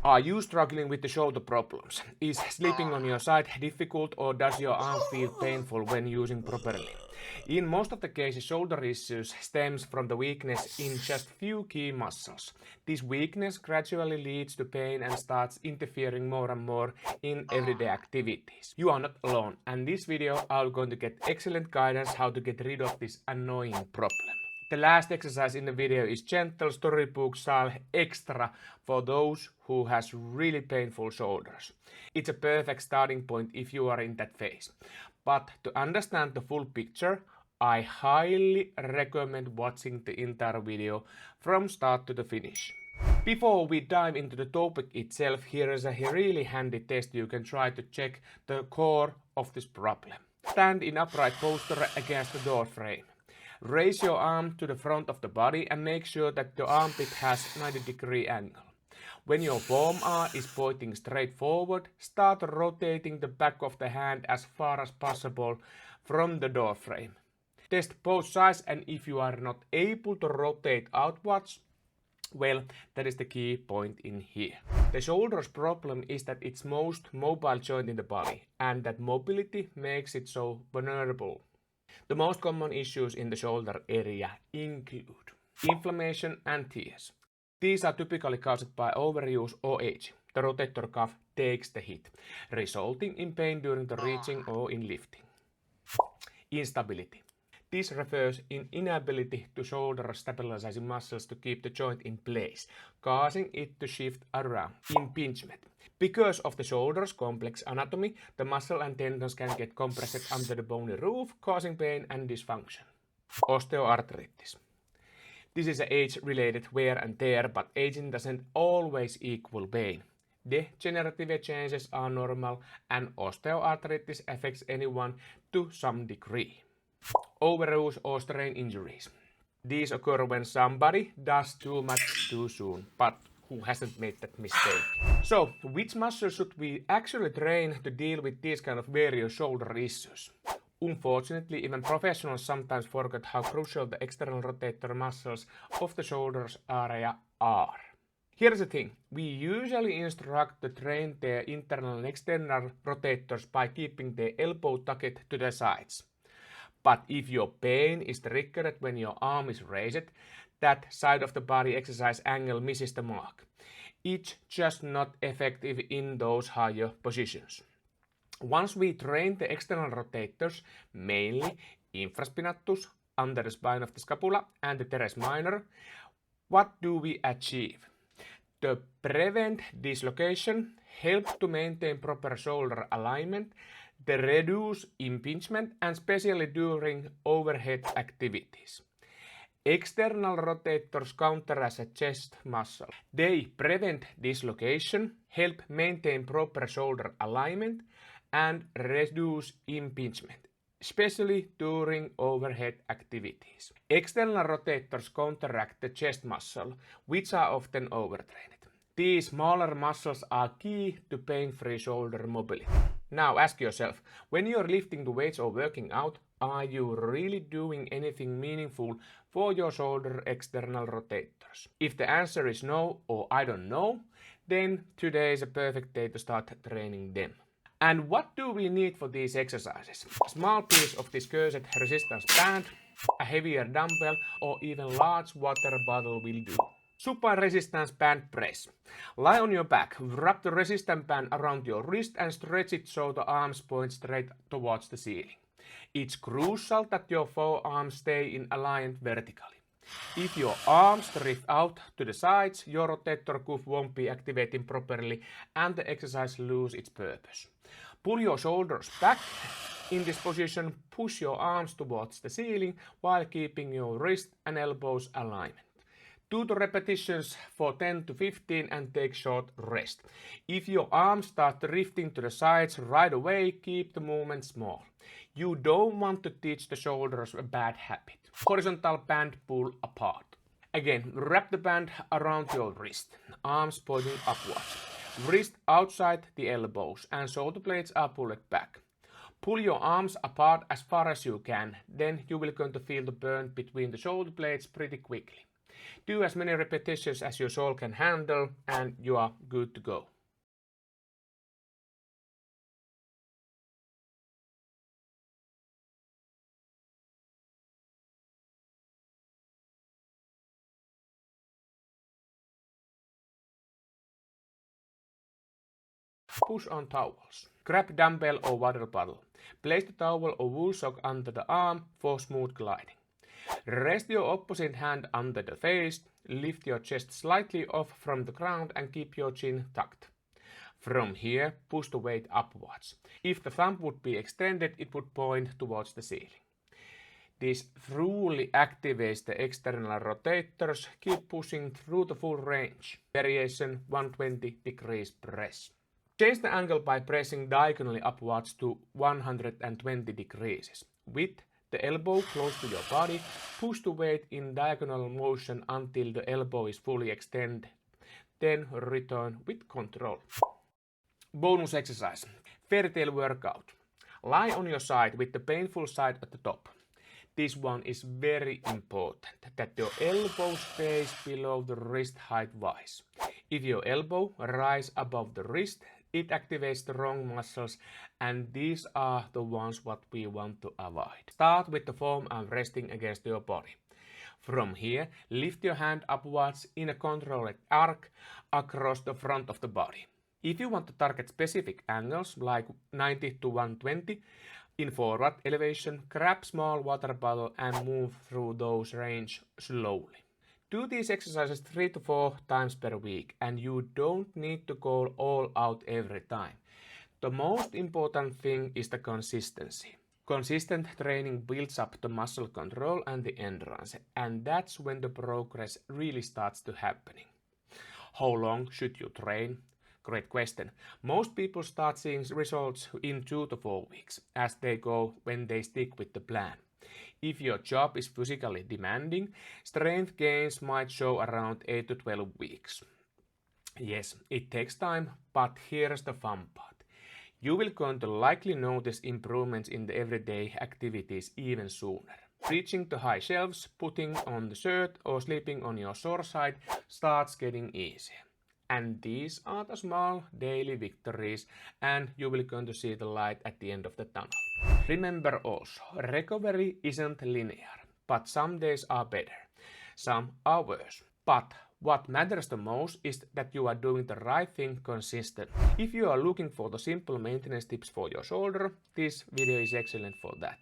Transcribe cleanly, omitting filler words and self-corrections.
Are you struggling with the shoulder problems? Is sleeping on your side difficult or does your arm feel painful when using properly? In most of the cases, shoulder issues stems from the weakness in just few key muscles. This weakness gradually leads to pain and starts interfering more and more in everyday activities. You are not alone, and in this video I'm going to get excellent guidance how to get rid of this annoying problem. The last exercise in the video is gentle Storybook style extra for those who has really painful shoulders. It's a perfect starting point if you are in that phase. But to understand the full picture, I highly recommend watching the entire video from start to the finish. Before we dive into the topic itself, here is a really handy test you can try to check the core of this problem. Stand in upright posture against the door frame. Raise your arm to the front of the body and make sure that the armpit has 90-degree angle. When your forearm is pointing straight forward, start rotating the back of the hand as far as possible from the door frame. Test both sides, and if you are not able to rotate outwards, well, that is the key point in here. The shoulder's problem is that it's most mobile joint in the body, and that mobility makes it so vulnerable. The most common issues in the shoulder area include inflammation and tears. These are typically caused by overuse or aging. The rotator cuff takes the hit, resulting in pain during the reaching or in lifting. Instability. This refers in inability to shoulder stabilizing muscles to keep the joint in place, causing it to shift around. Impingement. Because of the shoulder's complex anatomy, the muscle and tendons can get compressed under the bony roof, causing pain and dysfunction. Osteoarthritis. This is an age-related wear and tear, but aging doesn't always equal pain. Degenerative changes are normal, and osteoarthritis affects anyone to some degree. Overuse or strain injuries. These occur when somebody does too much too soon, but who hasn't made that mistake? So, which muscle should we actually train to deal with these kind of various shoulder issues? Unfortunately, even professionals sometimes forget how crucial the external rotator muscles of the shoulders area are. Here's the thing, we usually instruct to train their internal and external rotators by keeping the elbow tucked to the sides. But if your pain is triggered when your arm is raised, that side of the body exercise angle misses the mark. It's just not effective in those higher positions. Once we train the external rotators, mainly infraspinatus, under the spine of the scapula, and the teres minor, what do we achieve? To prevent dislocation, help to maintain proper shoulder alignment, to reduce impingement, and especially during overhead activities. External rotators counter as a chest muscle. They prevent dislocation, help maintain proper shoulder alignment, and reduce impingement, especially during overhead activities. External rotators counteract the chest muscle, which are often overtrained. These smaller muscles are key to pain-free shoulder mobility. Now ask yourself, when you're lifting the weights or working out, are you really doing anything meaningful for your shoulder external rotators? If the answer is no or I don't know, then today is a perfect day to start training them. And what do we need for these exercises? A small piece of this cursed resistance band, a heavier dumbbell, or even large water bottle will do. Supine resistance band press. Lie on your back, wrap the resistance band around your wrist and stretch it so the arms point straight towards the ceiling. It's crucial that your forearms stay in alignment vertically. If your arms drift out to the sides, your rotator cuff won't be activating properly and the exercise loses its purpose. Pull your shoulders back. In this position, push your arms towards the ceiling while keeping your wrist and elbows alignment. Do the repetitions for 10 to 15 and take short rest. If your arms start drifting to the sides right away, keep the movement small. You don't want to teach the shoulders a bad habit. Horizontal band pull apart. Again, wrap the band around your wrist, arms pointing upwards. Wrist outside the elbows and shoulder blades are pulled back. Pull your arms apart as far as you can, then you will going to feel the burn between the shoulder blades pretty quickly. Do as many repetitions as your soul can handle and you are good to go. Push on towels. Grab dumbbell or water bottle. Place the towel or wool sock under the arm for smooth gliding. Rest your opposite hand under the face, lift your chest slightly off from the ground and keep your chin tucked. From here, push the weight upwards. If the thumb would be extended, it would point towards the ceiling. This truly activates the external rotators. Keep pushing through the full range. Variation 120 degrees press. Change the angle by pressing diagonally upwards to 120 degrees. With the elbow close to your body, push the weight in diagonal motion until the elbow is fully extended. Then return with control. Bonus exercise. Fairy tale workout. Lie on your side with the painful side at the top. This one is very important, that your elbow stays below the wrist height wise. If your elbow rises above the wrist, it activates the wrong muscles, and these are the ones what we want to avoid. Start with the forearm resting against your body. From here, lift your hand upwards in a controlled arc across the front of the body. If you want to target specific angles like 90 to 120 in forward elevation, grab small water bottle and move through those range slowly. Do these exercises 3 to 4 times per week, and you don't need to go all out every time. The most important thing is the consistency. Consistent training builds up the muscle control and the endurance, and that's when the progress really starts to happening. How long should you train? Great question. Most people start seeing results in 2 to 4 weeks as they go when they stick with the plan. If your job is physically demanding, strength gains might show around 8 to 12 weeks. Yes, it takes time, but here's the fun part. You will going to likely notice improvements in the everyday activities even sooner. Reaching the high shelves, putting on the shirt or sleeping on your sore side starts getting easier. And these are the small daily victories, and you will going to see the light at the end of the tunnel. Remember also, recovery isn't linear, but some days are better, some are worse. But what matters the most is that you are doing the right thing consistently. If you are looking for the simple maintenance tips for your shoulder, this video is excellent for that.